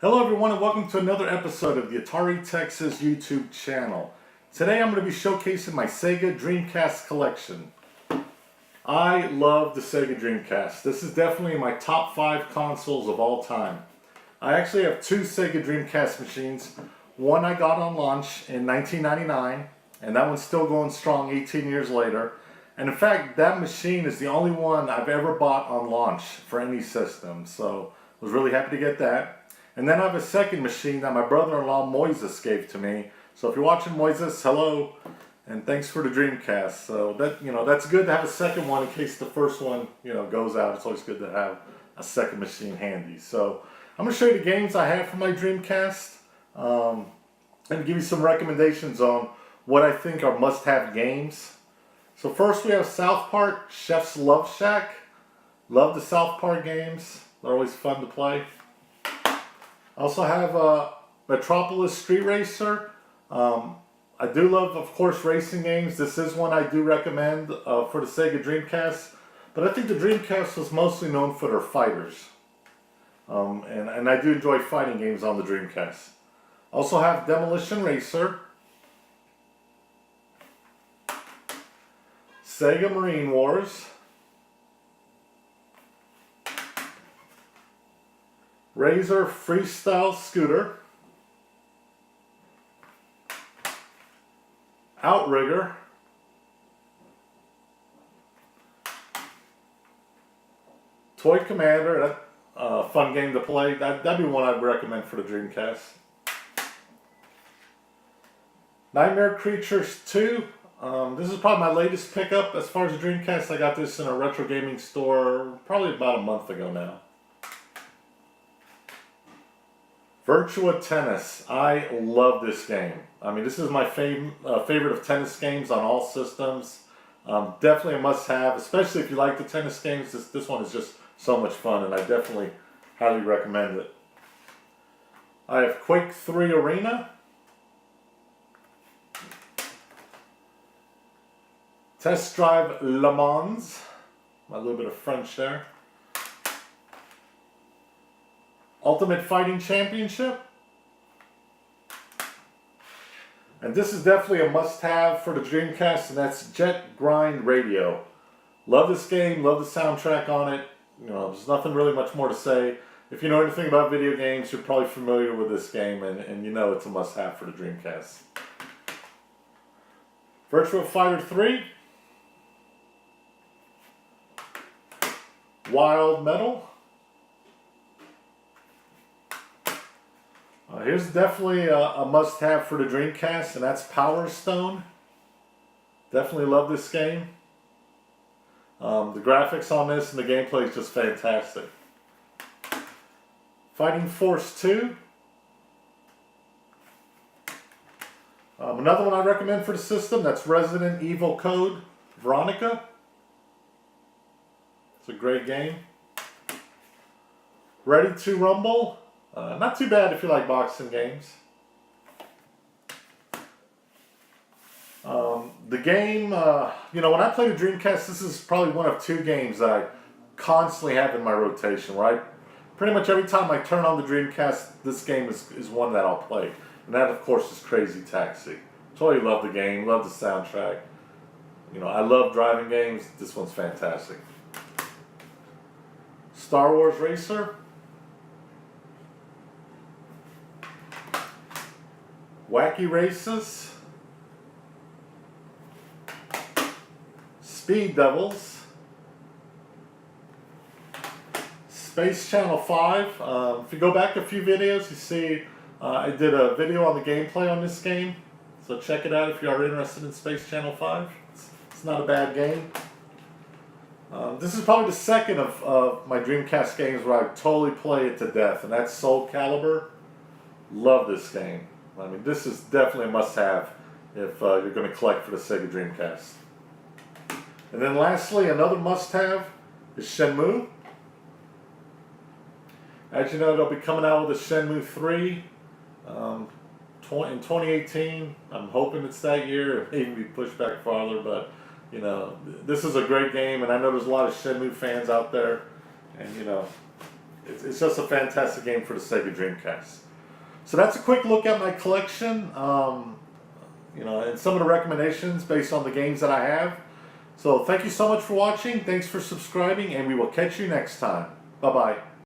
Hello everyone and welcome to another episode of the Atari Texas YouTube channel. Today I'm going to be showcasing my Sega Dreamcast collection. I love the Sega Dreamcast. This is definitely my top 5 consoles of all time. I actually have 2 Sega Dreamcast machines. One I got on launch in 1999 and that one's still going strong 18 years later. And in fact that machine is the only one I've ever bought on launch for any system. So I was really happy to get that. And then I have a second machine that my brother-in-law Moises gave to me. So if you're watching, Moises, hello, and thanks for the Dreamcast. So that's good to have a second one in case the first one goes out. It's always good to have a second machine handy. So I'm going to show you the games I have for my Dreamcast, and give you some recommendations on what I think are must-have games. So first we have South Park: Chef's Love Shack. Love the South Park games. They're always fun to play. I also have Metropolis Street Racer. I do love, of course, racing games. This is one I do recommend for the Sega Dreamcast. But I think the Dreamcast was mostly known for their fighters. And I do enjoy fighting games on the Dreamcast. Also have Demolition Racer. Sega Marine Wars. Razor Freestyle Scooter, Outrigger, Toy Commander, fun game to play. That'd be one I'd recommend for the Dreamcast. Nightmare Creatures 2. This is probably my latest pickup as far as the Dreamcast. I got this in a retro gaming store probably about a month ago now. Virtua Tennis. I love this game. I mean, this is my favorite of tennis games on all systems. Definitely a must-have, especially if you like the tennis games. This one is just so much fun, and I definitely highly recommend it. I have Quake 3 Arena. Test Drive Le Mans. A little bit of French there. Ultimate Fighting Championship. And this is definitely a must-have for the Dreamcast, and that's Jet Grind Radio. Love this game, love the soundtrack on it. There's nothing really much more to say. If you know anything about video games, you're probably familiar with this game, and you know it's a must-have for the Dreamcast. Virtua Fighter 3. Wild Metal. Here's definitely a must-have for the Dreamcast, and that's Power Stone. Definitely love this game. The graphics on this and the gameplay is just fantastic. Fighting Force 2. Another one I recommend for the system, that's Resident Evil Code Veronica. It's a great game. Ready to Rumble. Not too bad if you like boxing games. The game, when I play the Dreamcast, this is probably one of 2 games that I constantly have in my rotation, right? Pretty much every time I turn on the Dreamcast, this game is one that I'll play. And that, of course, is Crazy Taxi. Totally love the game, love the soundtrack. I love driving games. This one's fantastic. Star Wars Racer. Wacky Races, Speed Devils, Space Channel 5. If you go back a few videos, you see I did a video on the gameplay on this game. So check it out if you are interested in Space Channel 5. It's not a bad game. This is probably the second of my Dreamcast games where I totally play it to death, and that's Soul Calibur. Love this game. I mean, this is definitely a must-have if you're going to collect for the Sega Dreamcast. And then lastly, another must-have is Shenmue. As you know, they'll be coming out with a Shenmue 3 in 2018. I'm hoping it's that year. It may even be pushed back farther, but, this is a great game, and I know there's a lot of Shenmue fans out there. And, It's just a fantastic game for the Sega Dreamcast. So that's a quick look at my collection, and some of the recommendations based on the games that I have. So thank you so much for watching. Thanks for subscribing, and we will catch you next time. Bye-bye.